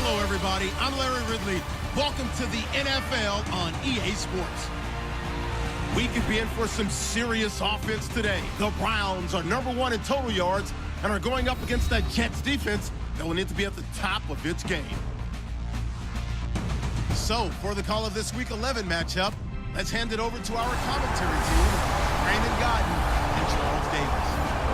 Hello, everybody. I'm Larry Ridley. Welcome to the NFL on EA Sports. We could be in for some serious offense today. The Browns are #1 in total yards and are going up against that Jets defense that will need to be at the top of its game. So, for the call of this Week 11 matchup, let's hand it over to our commentary team, Brandon Godden and Charles Davis.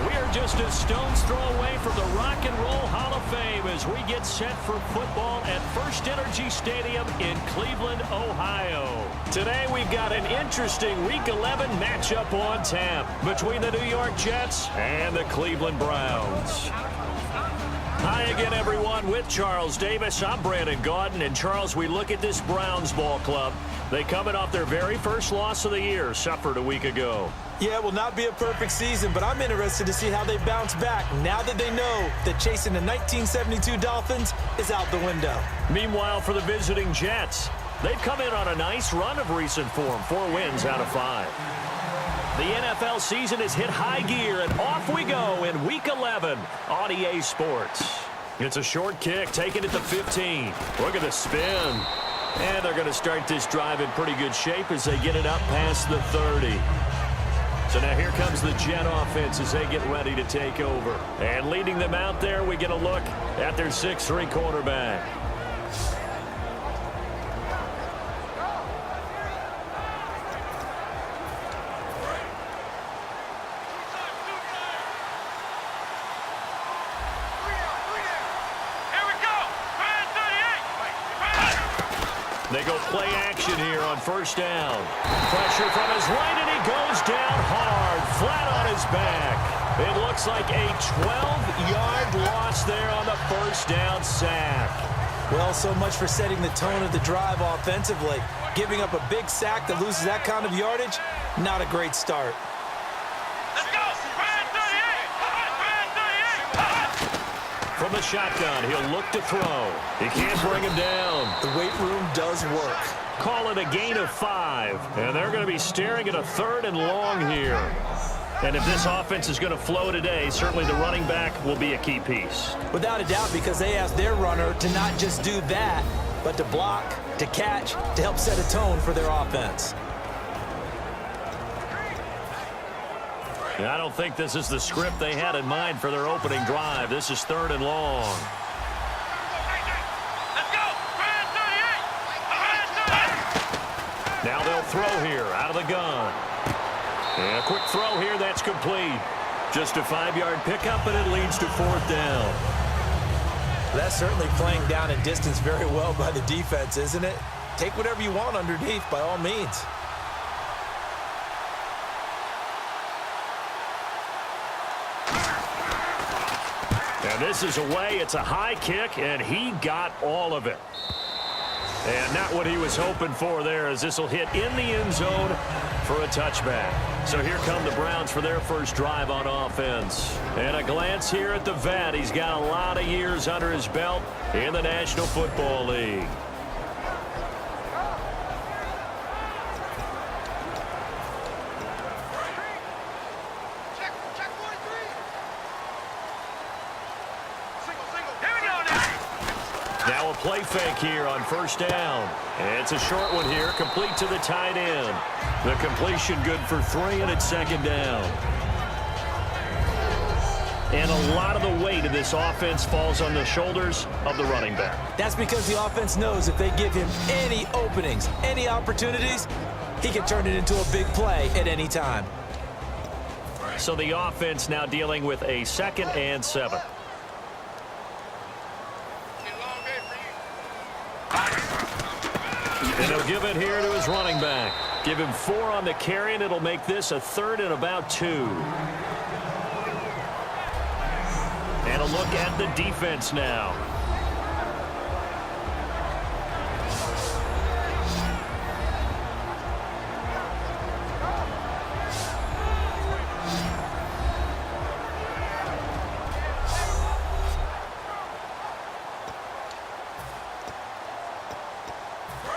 We are just a stone's throw away from the Rock and Roll Hall of Fame as we get set for football at First Energy Stadium in Cleveland, Ohio. Today we've got an interesting Week 11 matchup on tap between the New York Jets and the Cleveland Browns. Hi again, everyone, with Charles Davis. I'm Brandon Gaudin, and Charles, we look at this Browns ball club. They coming off their very first loss of the year, suffered a week ago. Yeah, it will not be a perfect season, but I'm interested to see how they bounce back now that they know that chasing the 1972 Dolphins is out the window. Meanwhile, for the visiting Jets, they've come in on a nice run of recent form, 4 wins out of 5. The NFL season has hit high gear, and off we go in Week 11 on EA Sports. It's a short kick, taken at the 15. Look at the spin. And they're going to start this drive in pretty good shape as they get it up past the 30. So now here comes the Jet offense as they get ready to take over. And leading them out there, we get a look at their 6'3" quarterback. They go play action here on first down. Pressure from his right, and he goes down hard, flat on his back. It looks like a 12-yard loss there on the first down sack. Well, so much for setting the tone of the drive offensively. Giving up a big sack that loses that kind of yardage, not a great start. From the shotgun, he'll look to throw. He can't bring him down. The weight room does work. Call it a gain of 5. And they're going to be staring at a 3rd and long here. And if this offense is going to flow today, certainly the running back will be a key piece. Without a doubt, because they asked their runner to not just do that, but to block, to catch, to help set a tone for their offense. I don't think this is the script they had in mind for their opening drive. This is 3rd and long. Now they'll throw here out of the gun. And a quick throw here, that's complete. Just a 5-yard pickup, and it leads to 4th down. That's certainly playing down a distance very well by the defense, isn't it? Take whatever you want underneath by all means. And this is away. It's a high kick, and he got all of it. And not what he was hoping for there, as this will hit in the end zone for a touchback. So here come the Browns for their first drive on offense. And a glance here at the vet. He's got a lot of years under his belt in the National Football League. Now a play fake here on first down. It's a short one here, complete to the tight end. The completion good for 3, and it's 2nd down. And a lot of the weight of this offense falls on the shoulders of the running back. That's because the offense knows if they give him any openings, any opportunities, he can turn it into a big play at any time. So the offense now dealing with a 2nd and 7. And he'll give it here to his running back. Give him 4 on the carry, and it'll make this a 3rd and about 2. And a look at the defense now.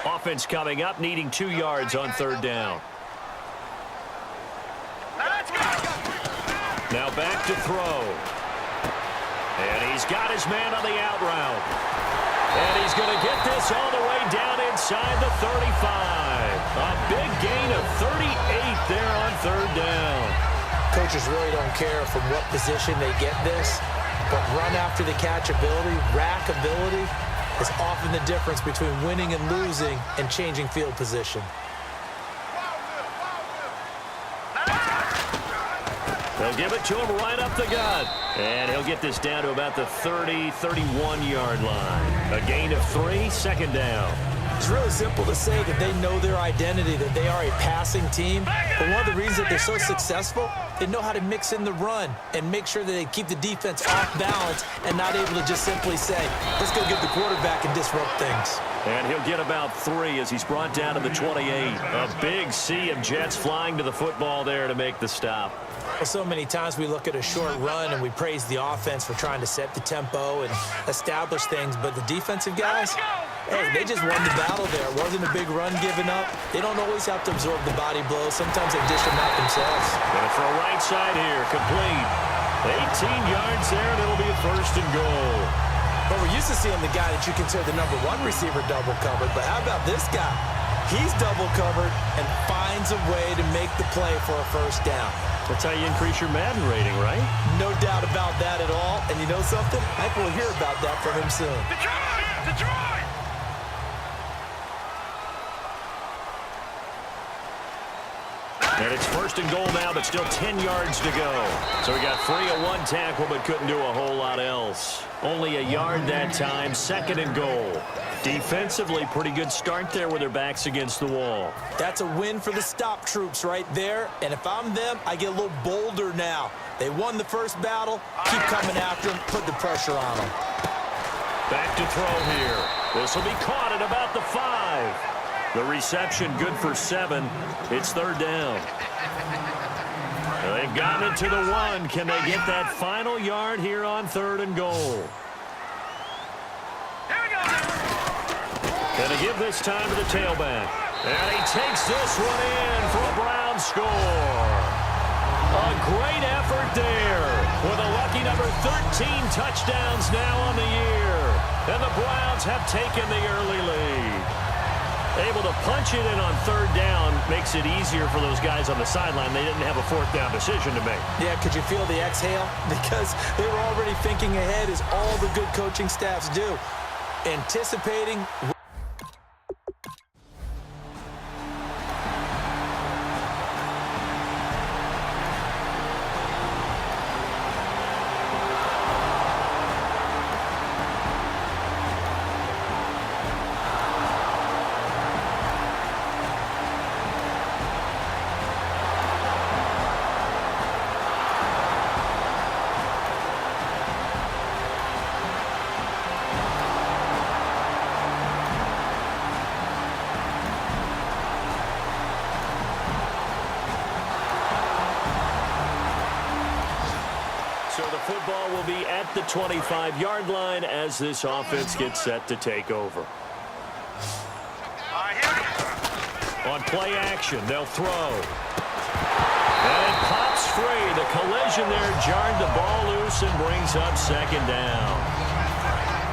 Offense coming up, needing 2 yards on 3rd down. Now back to throw. And he's got his man on the out route. And he's all the way down inside the 35. A big gain of 38 there on third down. Coaches really don't care from what position they get this, but run after the catch ability, rack ability, is often the difference between winning and losing and changing field position. They'll give it to him right up the gut. And he'll get this down to about the 30, 31-yard line. A gain of 3, second down. It's really simple to say that they know their identity, that they are a passing team. But one of the reasons that they're so successful, they know how to mix in the run and make sure that they keep the defense off balance and not able to just simply say, let's go get the quarterback and disrupt things. And he'll get about 3 as he's brought down to the 28. A big sea of Jets flying to the football there to make the stop. Well, so many times we look at a short run and we praise the offense for trying to set the tempo and establish things, but the defensive guys, hey, they just won the battle there. It wasn't a big run given up. They don't always have to absorb the body blows. Sometimes they dish them out themselves. Going to throw right side here, complete. 18 yards there, and it'll be a first and goal. But we're used to seeing the guy that you consider the number 1 receiver double covered, but how about this guy? He's double covered and finds a way to make the play for a first down. That's how you increase your Madden rating, right? No doubt about that at all. And you know something? I think we'll hear about that from him soon. Detroit! And it's first and goal now, but still 10 yards to go. So we got free of 1 tackle, but couldn't do a whole lot else. Only a yard that time, second and goal. Defensively, pretty good start there with their backs against the wall. That's a win for the stop troops right there. And if I'm them, I get a little bolder now. They won the first battle. Keep coming after them. Put the pressure on them. Back to throw here. This will be caught at about the 5. The reception good for 7. It's third down. They've gotten it to the 1. Can they get that final yard here on third and goal? Gonna give this time to the tailback. And he takes this one in for a Brown score. A great effort there with a lucky number 13 touchdowns now on the year. And the Browns have taken the early lead. Able to punch it in on third down makes it easier for those guys on the sideline. They didn't have a fourth down decision to make. Yeah, could you feel the exhale? Because they were already thinking ahead, as all the good coaching staffs do. Anticipating. So the football will be at the 25-yard line as this offense gets set to take over. On play action, they'll throw. And it pops free. The collision there jarred the ball loose and brings up second down.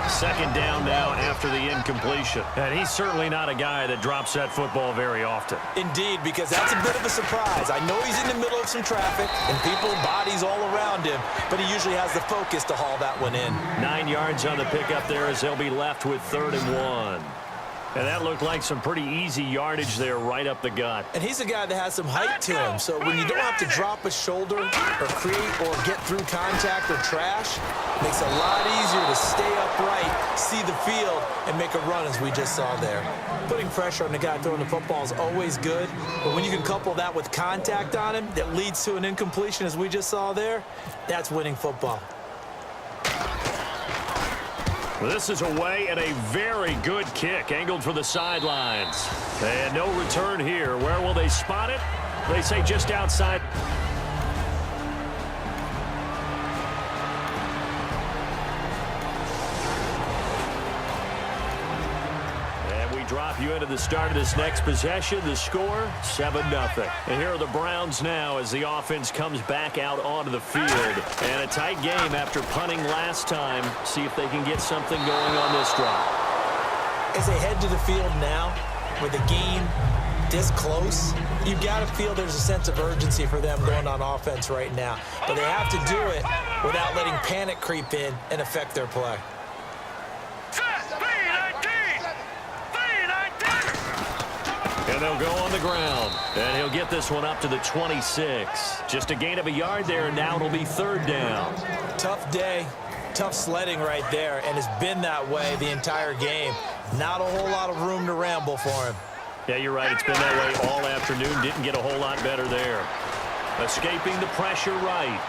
Second down now after the incompletion. And he's certainly not a guy that drops that football very often. Indeed, because that's a bit of a surprise. I know he's in the middle of some traffic and people, bodies all around him, but he usually has the focus to haul that one in. 9 yards on the pickup there as they'll be left with 3rd and 1. And that looked like some pretty easy yardage there right up the gut. And he's a guy that has some height to him, so when you don't have to drop a shoulder or create or get through contact or trash, it makes it a lot easier to stay upright, see the field, and make a run as we just saw there. Putting pressure on the guy throwing the football is always good, but when you can couple that with contact on him that leads to an incompletion as we just saw there, that's winning football. This is away and a very good kick, angled for the sidelines. And no return here. Where will they spot it? They say just outside. And we drop you into the start of this next possession. The score, 7-0. And here are the Browns now as the offense comes back out onto the field. And a tight game after punting last time. See if they can get something going on this drive. As they head to the field now, with the game this close, you've got to feel there's a sense of urgency for them going on offense right now. But they have to do it without letting panic creep in and affect their play. And they'll go on the ground. And he'll get this one up to the 26. Just a gain of a yard there, and now it'll be third down. Tough day, tough sledding right there, and it's been that way the entire game. Not a whole lot of room to ramble for him. Yeah, you're right. It's been that way all afternoon. Didn't get a whole lot better there. Escaping the pressure right.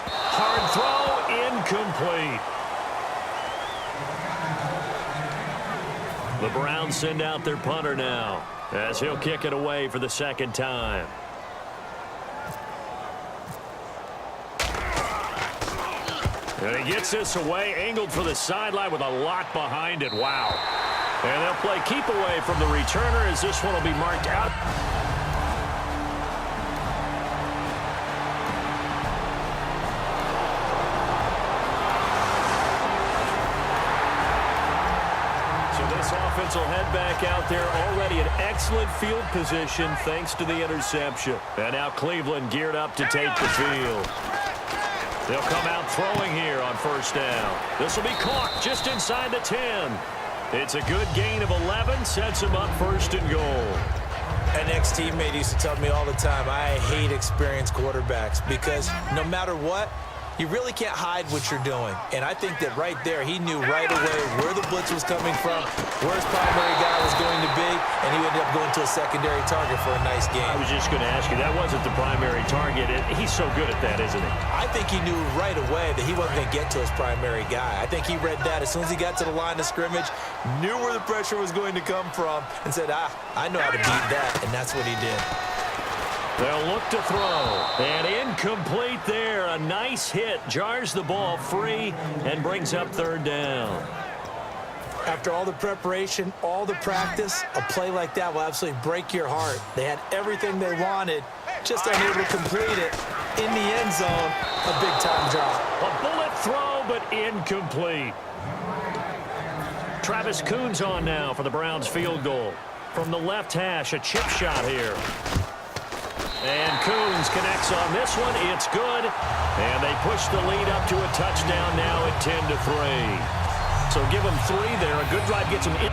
Hard throw, incomplete. The Browns send out their punter now as he'll kick it away for the second time. And he gets this away, angled for the sideline with a lot behind it. Wow. And they'll play keep away from the returner as this one will be marked out. Offense will head back out there, already in excellent field position thanks to the interception. And now Cleveland geared up to take the field. They'll come out throwing here on first down. This will be caught just inside the 10. It's a good gain of 11, sets him up first and goal. An ex-teammate used to tell me all the time, I hate experienced quarterbacks because no matter what, you really can't hide what you're doing. And I think that right there, he knew right away where the blitz was coming from, where his primary guy was going to be, and he ended up going to a secondary target for a nice game. I was just going to ask you, that wasn't the primary target. He's so good at that, isn't he? I think he knew right away that he wasn't going to get to his primary guy. I think he read that as soon as he got to the line of scrimmage, knew where the pressure was going to come from, and said, I know how to beat that, and that's what he did. They'll look to throw. And incomplete there. A nice hit. Jars the ball free and brings up third down. After all the preparation, all the practice, a play like that will absolutely break your heart. They had everything they wanted, just unable to complete it. In the end zone, a big-time drop. A bullet throw, but incomplete. Travis Coons on now for the Browns field goal. From the left hash, a chip shot here. And Coons connects on this one. It's good. And they push the lead up to a touchdown now at 10-3. So give them 3 there. A good drive gets them in.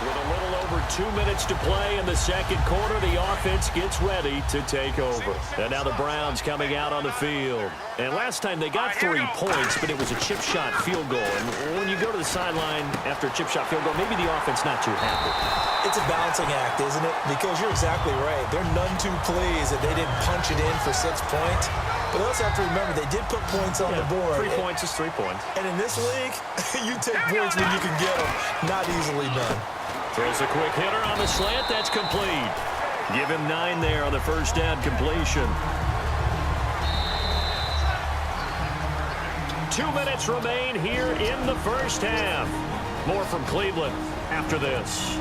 With a little over 2 minutes to play in the second quarter, the offense gets ready to take over. And now the Browns coming out on the field. And last time they got 3 points, but it was a chip shot field goal. And when you go to the sideline after a chip shot field goal, maybe the offense not too happy. It's a balancing act, isn't it? Because you're exactly right. They're none too pleased that they didn't punch it in for 6 points. But also have to remember, they did put points on the board. 3 points is 3 points. And in this league, you take points when you can get them. Not easily done. Throws a quick hitter on the slant. That's complete. Give him 9 there on the first down completion. 2 minutes remain here in the first half. More from Cleveland after this.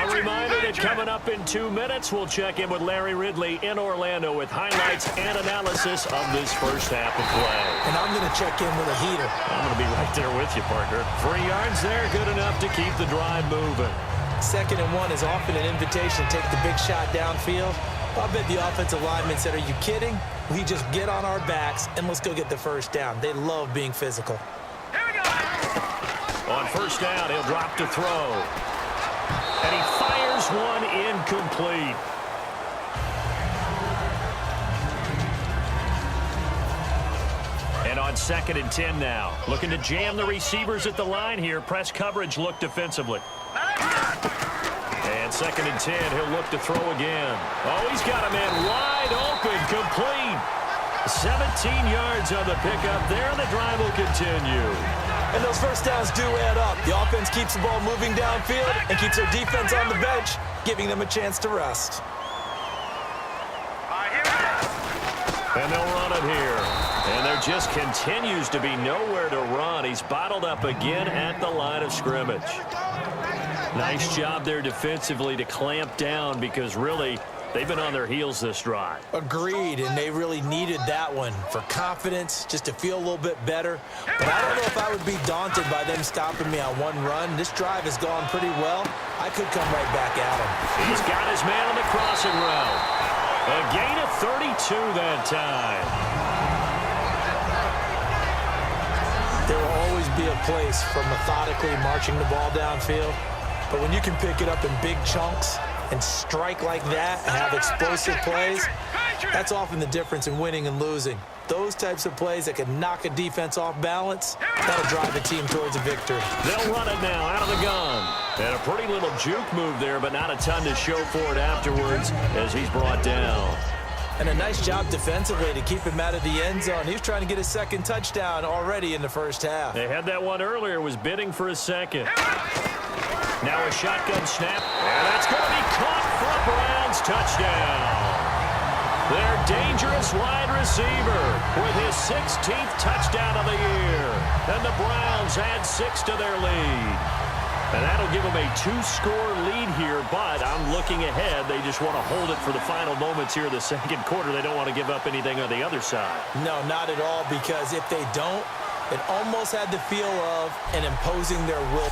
A reminder that coming up in 2 minutes, we'll check in with Larry Ridley in Orlando with highlights and analysis of this first half of play. And I'm going to check in with a heater. I'm going to be right there with you, partner. 3 yards there, good enough to keep the drive moving. 2nd and 1 is often an invitation to take the big shot downfield. I bet the offensive lineman said, are you kidding? We just get on our backs and let's go get the first down. They love being physical. Here we go. On first down, he'll drop to throw. And he fires one incomplete. And on 2nd and 10 now. Looking to jam the receivers at the line here. Press coverage look defensively. And 2nd and 10, he'll look to throw again. Oh, he's got a man wide open, complete. 17 yards on the pickup there, and the drive will continue. And those first downs do add up. The offense keeps the ball moving downfield and keeps their defense on the bench, giving them a chance to rest. And they'll run it here. And there just continues to be nowhere to run. He's bottled up again at the line of scrimmage. Nice job there defensively to clamp down because really they've been on their heels this drive. Agreed, and they really needed that one for confidence, just to feel a little bit better. But I don't know if I would be daunted by them stopping me on one run. This drive has gone pretty well. I could come right back at him. He's got his man on the crossing route. A gain of 32 that time. There will always be a place for methodically marching the ball downfield. But when you can pick it up in big chunks and strike like that and have explosive plays, that's often the difference in winning and losing. Those types of plays that can knock a defense off balance, that'll drive a team towards a victory. They'll run it now out of the gun. And a pretty little juke move there, but not a ton to show for it afterwards as he's brought down. And a nice job defensively to keep him out of the end zone. He was trying to get his second touchdown already in the first half. They had that one earlier, was bidding for a second. Now a shotgun snap, and that's going to be caught for a Browns touchdown. Their dangerous wide receiver with his 16th touchdown of the year. And the Browns add 6 to their lead. And that'll give them a 2-score lead here, but I'm looking ahead. They just want to hold it for the final moments here of the second quarter. They don't want to give up anything on the other side. No, not at all, because if they don't, it almost had the feel of an imposing their will.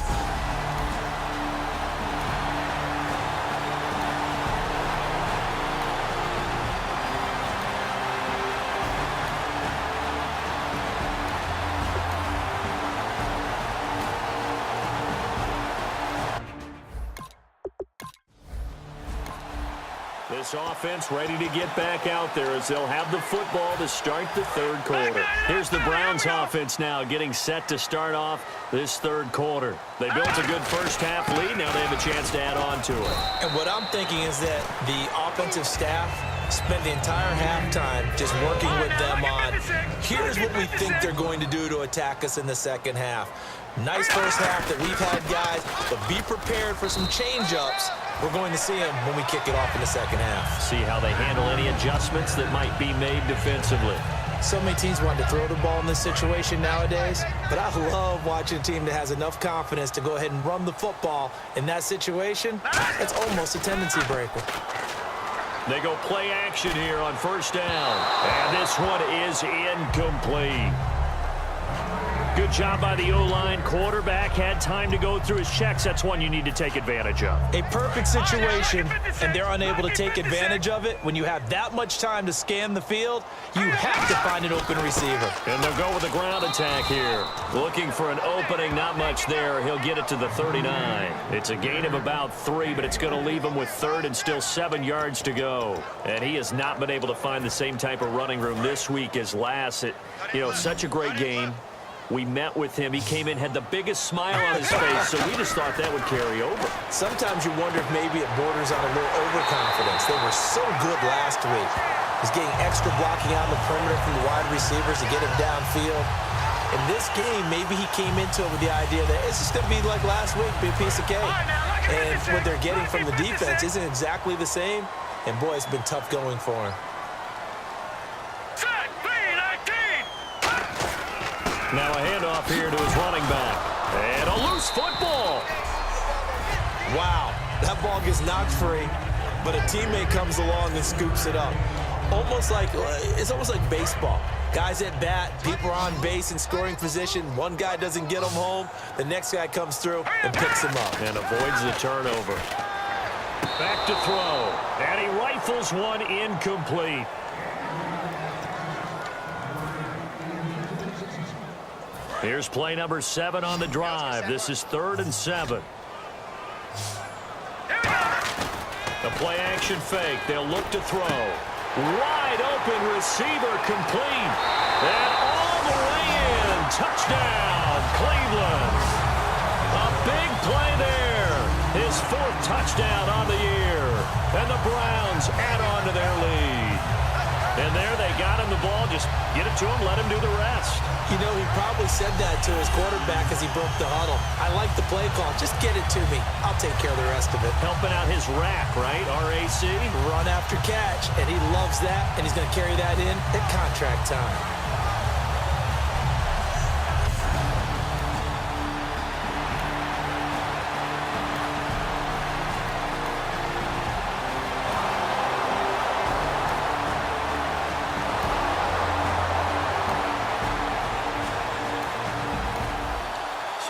This offense ready to get back out there as they'll have the football to start the third quarter. Here's the Browns offense now getting set to start off this third quarter. They built a good first half lead. Now they have a chance to add on to it. And what I'm thinking is that the offensive staff spent the entire halftime just working with them on, here's what we think they're going to do to attack us in the second half. Nice first half that we've had, guys, but be prepared for some change-ups. We're going to see them when we kick it off in the second half. See how they handle any adjustments that might be made defensively. So many teams want to throw the ball in this situation nowadays, but I love watching a team that has enough confidence to go ahead and run the football in that situation. That's almost a tendency breaker. They go play action here on first down. And this one is incomplete. Good job by the O-line. Quarterback had time to go through his checks. That's one you need to take advantage of. A perfect situation, and they're unable to take advantage of it. When you have that much time to scan the field, you have to find an open receiver. And they'll go with a ground attack here. Looking for an opening, not much there. He'll get it to the 39. It's a gain of about 3, but it's going to leave him with third and still 7 yards to go. And he has not been able to find the same type of running room this week as last. Such a great game. We met with him. He came in, had the biggest smile on his face, so we just thought that would carry over. Sometimes you wonder if maybe it borders on a little overconfidence. They were so good last week. He's getting extra blocking out on the perimeter from the wide receivers to get him downfield. In this game, maybe he came into it with the idea that it's just going to be like last week, be a piece of cake. And what they're getting from the defense isn't exactly the same. And, boy, it's been tough going for him. Now a handoff here to his running back. And a loose football. Wow, that ball gets knocked free, but a teammate comes along and scoops it up. It's almost like baseball. Guys at bat, people are on base in scoring position. One guy doesn't get them home. The next guy comes through and picks him up. And avoids the turnover. Back to throw. And he rifles one incomplete. Here's play number 7 on the drive. This is 3rd and 7. The play action fake. They'll look to throw. Wide open receiver complete. And all the way in. Touchdown, Cleveland. A big play there. His 4th touchdown on the year. And the Browns add on to their lead. And there they got him the ball. Just get it to him, let him do the rest. You know, he probably said that to his quarterback as he broke the huddle. I like the play call. Just get it to me. I'll take care of the rest of it. Helping out his rack, right? RAC. Run after catch, and he loves that, and he's going to carry that in at contract time.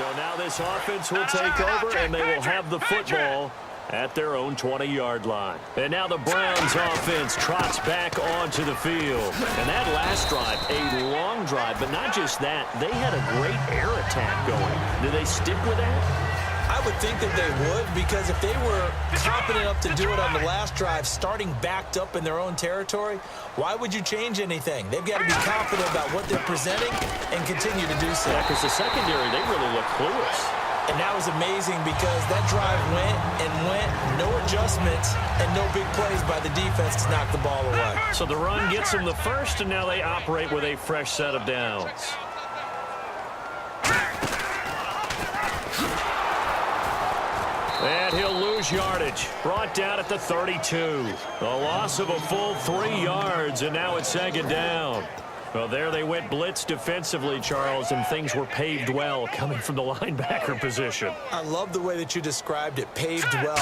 So now this offense will take over, and they will have the football at their own 20-yard line. And now the Browns offense trots back onto the field. And that last drive, a long drive, but not just that, they had a great air attack going. Do they stick with that? I would think that they would, because if they were confident enough to do it on the last drive, starting backed up in their own territory, why would you change anything? They've got to be confident about what they're presenting and continue to do so. Yeah, because the secondary, they really look clueless. And that was amazing because that drive went and went, no adjustments, and no big plays by the defense to knock the ball away. So the run gets them the first, and now they operate with a fresh set of downs. And he'll lose yardage. Brought down at the 32. A loss of a full 3 yards, and now it's second down. Well, there they went blitz defensively, Charles, and things were paved well coming from the linebacker position. I love the way that you described it, paved well.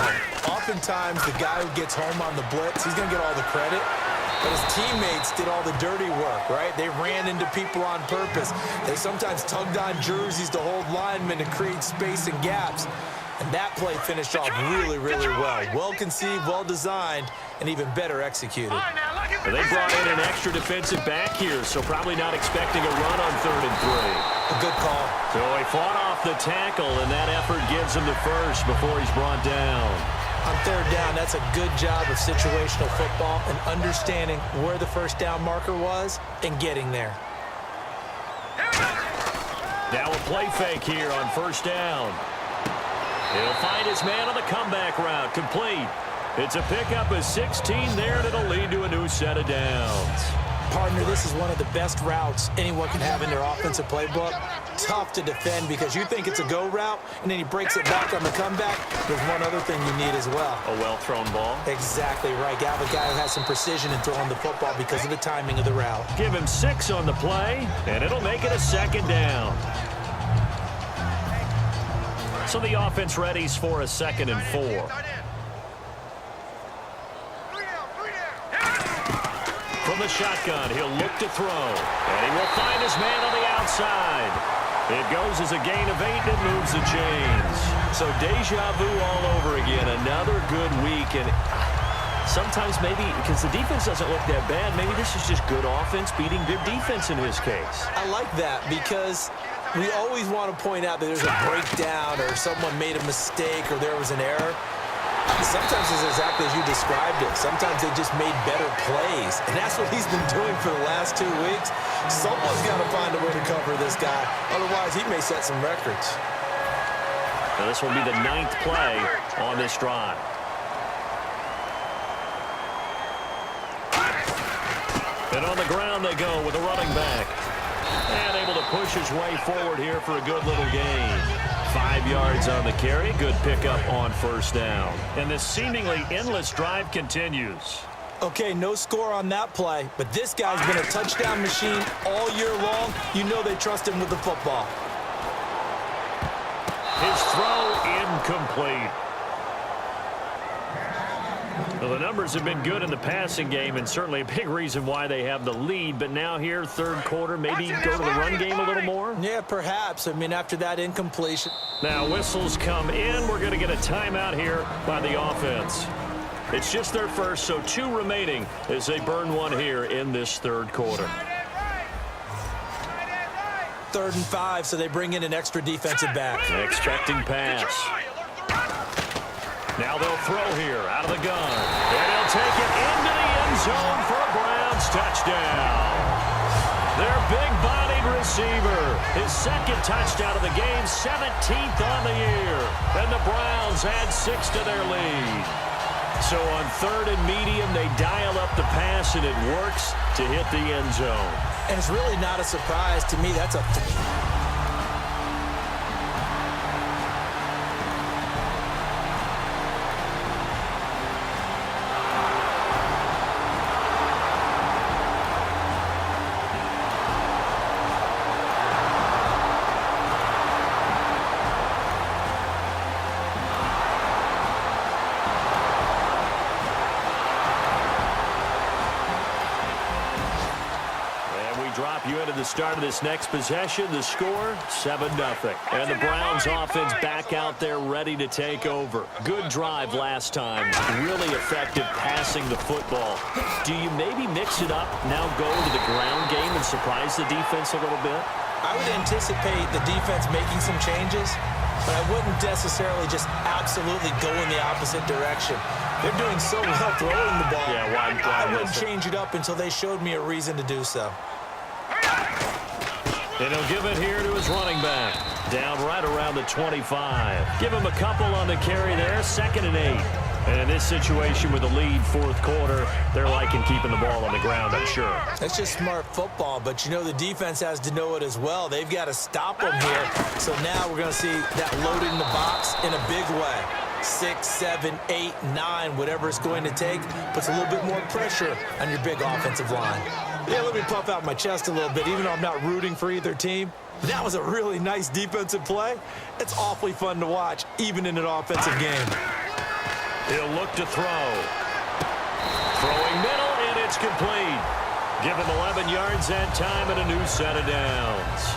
Oftentimes, the guy who gets home on the blitz, he's going to get all the credit. But his teammates did all the dirty work, right? They ran into people on purpose. They sometimes tugged on jerseys to hold linemen to create space and gaps. And that play finished off really, really well. Well-conceived, well-designed, and even better executed. Well, they brought in an extra defensive back here, so probably not expecting a run on 3rd and 3. A good call. So he fought off the tackle, and that effort gives him the first before he's brought down. On 3rd down, that's a good job of situational football and understanding where the first down marker was and getting there. Now a play fake here on 1st down. He'll find his man on the comeback route. Complete. It's a pickup of 16 there, and it'll lead to a new set of downs. Partner, this is one of the best routes anyone can have in their offensive playbook. Tough to defend because you think it's a go route, and then he breaks it back on the comeback. There's one other thing you need as well. A well-thrown ball. Exactly right. Got a guy who has some precision in throwing the football because of the timing of the route. Give him 6 on the play, and it'll make it a 2nd down. So the offense readies for a 2nd and 4. From the shotgun, he'll look to throw. And he will find his man on the outside. It goes as a gain of 8, and it moves the chains. So deja vu all over again. Another good week. And sometimes maybe, because the defense doesn't look that bad, maybe this is just good offense beating good defense in his case. I like that because we always want to point out that there's a breakdown or someone made a mistake or there was an error. Sometimes it's exactly as you described it. Sometimes they just made better plays. And that's what he's been doing for the last 2 weeks. Someone's got to find a way to cover this guy. Otherwise, he may set some records. Now this will be the 9th play on this drive. And on the ground they go with a running back. And able to push his way forward here for a good little gain. 5 yards on the carry. Good pickup on 1st down. And this seemingly endless drive continues. Okay, no score on that play, but this guy's been a touchdown machine all year long. You know they trust him with the football. His throw incomplete. Well, the numbers have been good in the passing game, and certainly a big reason why they have the lead. But now here, 3rd quarter, maybe go to the run game a little more? Yeah, perhaps. I mean, after that incompletion. Now whistles come in. We're going to get a timeout here by the offense. It's just their first, so 2 remaining as they burn one here in this 3rd quarter. 3rd and 5, so they bring in an extra defensive back. Expecting pass. Now they'll throw here out of the gun. And he'll take it into the end zone for a Browns touchdown. Their big-bodied receiver. His 2nd touchdown of the game, 17th on the year. And the Browns add 6 to their lead. So on 3rd and medium, they dial up the pass, and it works to hit the end zone. And it's really not a surprise to me. That's a... the start of this next possession. The score, 7-0. And the Browns offense back out there ready to take over. Good drive last time. Really effective passing the football. Do you maybe mix it up, now go to the ground game and surprise the defense a little bit? I would anticipate the defense making some changes, but I wouldn't necessarily just absolutely go in the opposite direction. They're doing so well throwing the ball. Yeah, why I wouldn't change it up until they showed me a reason to do so. And he'll give it here to his running back. Down right around the 25. Give him a couple on the carry there. 2nd and 8. And in this situation with the lead, 4th quarter, they're liking keeping the ball on the ground, I'm sure. That's just smart football, but you know the defense has to know it as well. They've got to stop them here. So now we're going to see that load in the box in a big way. 6, 7, 8, 9, whatever it's going to take, puts a little bit more pressure on your big offensive line. Yeah, let me puff out my chest a little bit, even though I'm not rooting for either team. That was a really nice defensive play. It's awfully fun to watch, even in an offensive game. He'll look to throw. Throwing middle, and it's complete. Give him 11 yards that time and a new set of downs.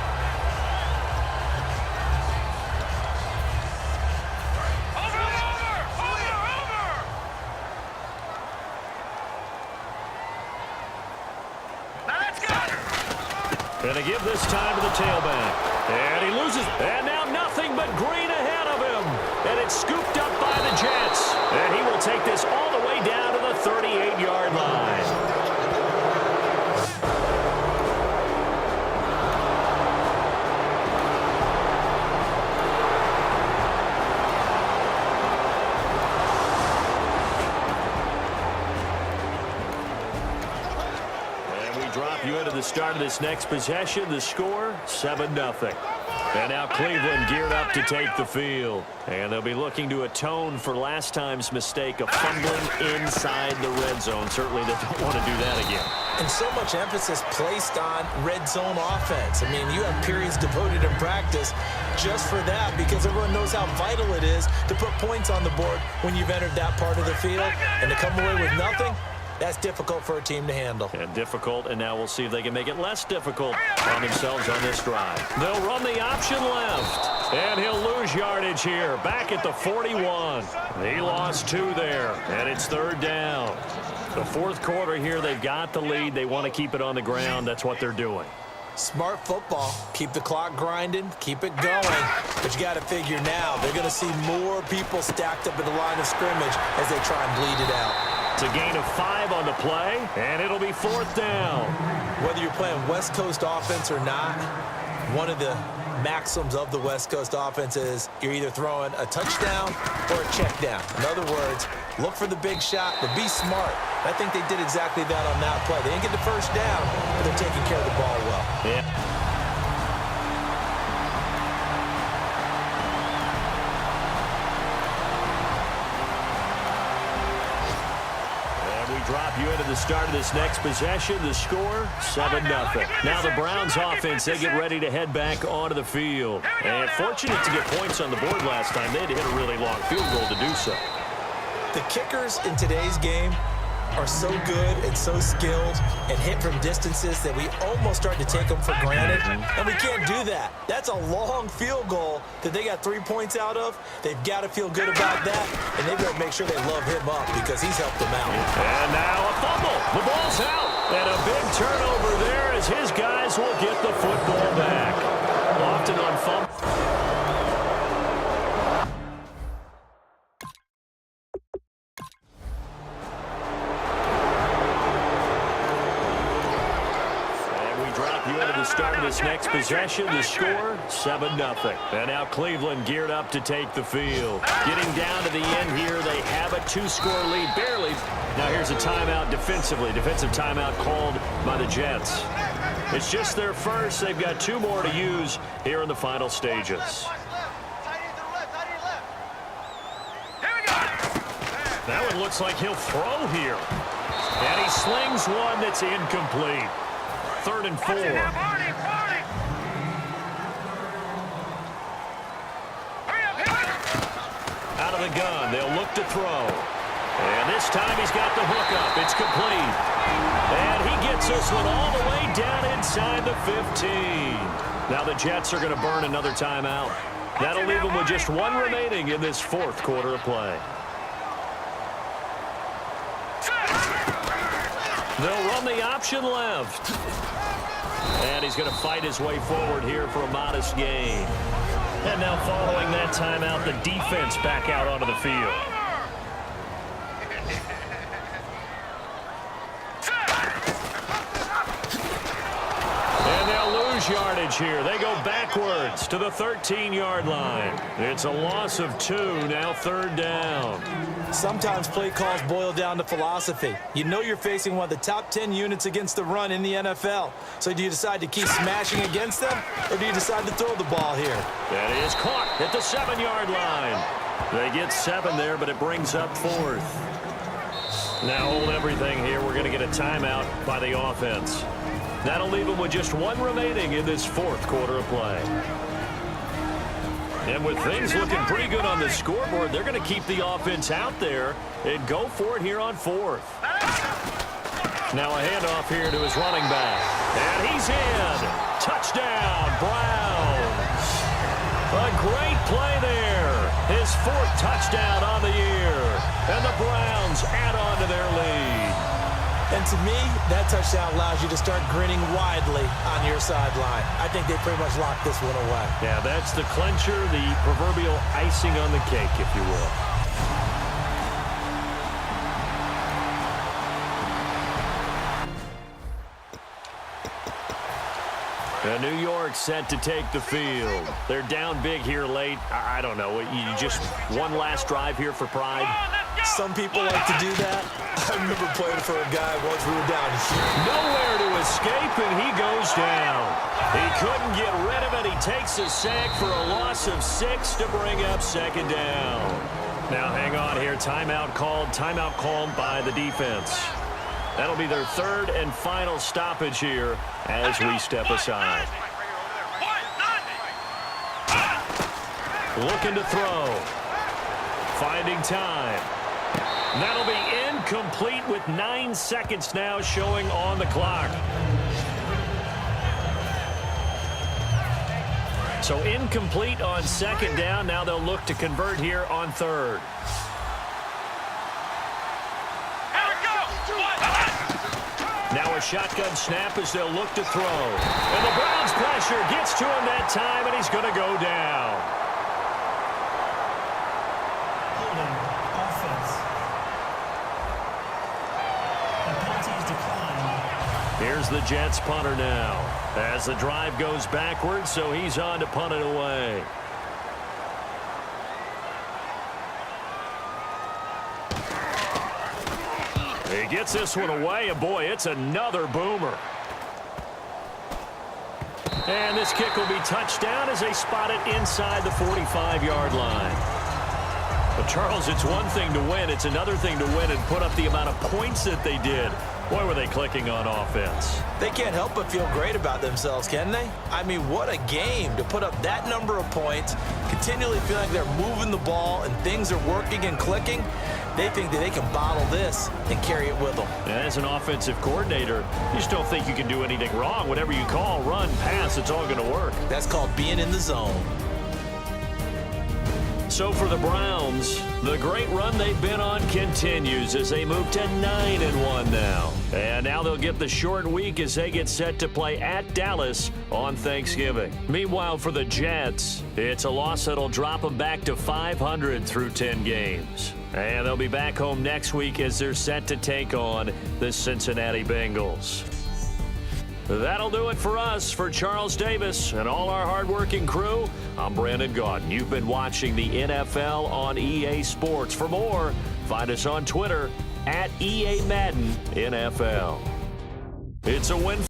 And to give this time to the tailback. And he loses. And now nothing but green ahead of him. And it's scooped up by the Jets. And he will take this all the way down to the 38-yard line. You into the start of this next possession. The score, 7-0. And now Cleveland geared up to take the field. And they'll be looking to atone for last time's mistake of fumbling inside the red zone. Certainly they don't want to do that again. And so much emphasis placed on red zone offense. I mean, you have periods devoted in practice just for that because everyone knows how vital it is to put points on the board when you've entered that part of the field. And to come away with nothing, that's difficult for a team to handle. And difficult, and now we'll see if they can make it less difficult on themselves on this drive. They'll run the option left, and he'll lose yardage here. Back at the 41. He lost 2 there, and it's 3rd down. The 4th quarter here, they've got the lead. They want to keep it on the ground. That's what they're doing. Smart football. Keep the clock grinding. Keep it going. But you got to figure now, they're going to see more people stacked up at the line of scrimmage as they try and bleed it out. It's a gain of 5 on the play, and it'll be 4th down. Whether you're playing West Coast offense or not, one of the maxims of the West Coast offense is you're either throwing a touchdown or a check down. In other words, look for the big shot, but be smart. I think they did exactly that on that play. They didn't get the first down, but they're taking care of the ball well. Yeah. Drop you into the start of this next possession. The score, 7-0. Now the Browns offense, they get ready to head back onto the field. And fortunate to get points on the board last time. They had to hit a really long field goal to do so. The kickers in today's game are so good and so skilled and hit from distances that we almost start to take them for granted, and we can't do that. That's a long field goal that they got 3 points out of. They've got to feel good about that, and they've got to make sure they love him up because he's helped them out. And now a fumble. The ball's out, and a big turnover there as his guys will get the football back. Often on fumble. Start of this next possession, the score, 7-0. And now Cleveland geared up to take the field. Getting down to the end here, they have a 2-score lead, barely. Now here's a timeout defensively. Defensive timeout called by the Jets. It's just their first. They've got 2 more to use here in the final stages. That one looks like he'll throw here. And he slings one that's incomplete. 3rd and 4. Out of the gun, they'll look to throw. And this time he's got the hook up. It's complete. And he gets this one all the way down inside the 15. Now the Jets are going to burn another timeout. That'll leave them with just one remaining in this fourth quarter of play. They'll run the option left. And he's going to fight his way forward here for a modest gain. And now following that timeout, the defense back out onto the field. And they'll lose yardage here. They go backwards to the 13-yard line. It's a loss of 2, now third down. Sometimes play calls boil down to philosophy. You know you're facing one of the top 10 units against the run in the NFL. So do you decide to keep smashing against them, or do you decide to throw the ball here? That is caught at the 7-yard line. They get 7 there, but it brings up 4th. Now hold everything here. We're going to get a timeout by the offense. That'll leave them with just one remaining in this fourth quarter of play. And with things looking pretty good on the scoreboard, they're going to keep the offense out there and go for it here on 4th. Now a handoff here to his running back. And he's in. Touchdown, Browns. A great play there. His 4th touchdown on the year. And the Browns add on to their lead. And to me, that touchdown allows you to start grinning widely on your sideline. I think they pretty much locked this one away. Yeah, that's the clincher, the proverbial icing on the cake, if you will. New York set to take the field. They're down big here late. I don't know. You just one last drive here for pride. Some people like to do that. I remember playing for a guy once we were down here. Nowhere to escape, and he goes down. He couldn't get rid of it. He takes a sack for a loss of 6 to bring up second down. Now hang on here. Timeout called by the defense. That'll be their third and final stoppage here as we step aside. Looking to throw. Finding time. That'll be incomplete with 9 seconds now showing on the clock. So incomplete on second down. Now they'll look to convert here on third. Now a shotgun snap as they'll look to throw. And the Browns pressure gets to him that time, and he's going to go down. Holding offense. The penalty is declined. Here's the Jets punter now. As the drive goes backwards, so he's on to punt it away. He gets this one away, and boy, it's another boomer. And this kick will be touched down as they spot it inside the 45-yard line. But, Charles, it's one thing to win. It's another thing to win and put up the amount of points that they did. Boy, were they clicking on offense. They can't help but feel great about themselves, can they? I mean, what a game to put up that number of points, continually feeling like they're moving the ball and things are working and clicking. They think that they can bottle this and carry it with them. As an offensive coordinator, you just don't think you can do anything wrong. Whatever you call, run, pass, it's all going to work. That's called being in the zone. So for the Browns, the great run they've been on continues as they move to 9-1 now. And now they'll get the short week as they get set to play at Dallas on Thanksgiving. Meanwhile, for the Jets, it's a loss that'll drop them back to 500 through 10 games. And they'll be back home next week as they're set to take on the Cincinnati Bengals. That'll do it for us. For Charles Davis and all our hardworking crew, I'm Brandon Gaudin. You've been watching the NFL on EA Sports. For more, find us on Twitter at EA Madden NFL. It's a win.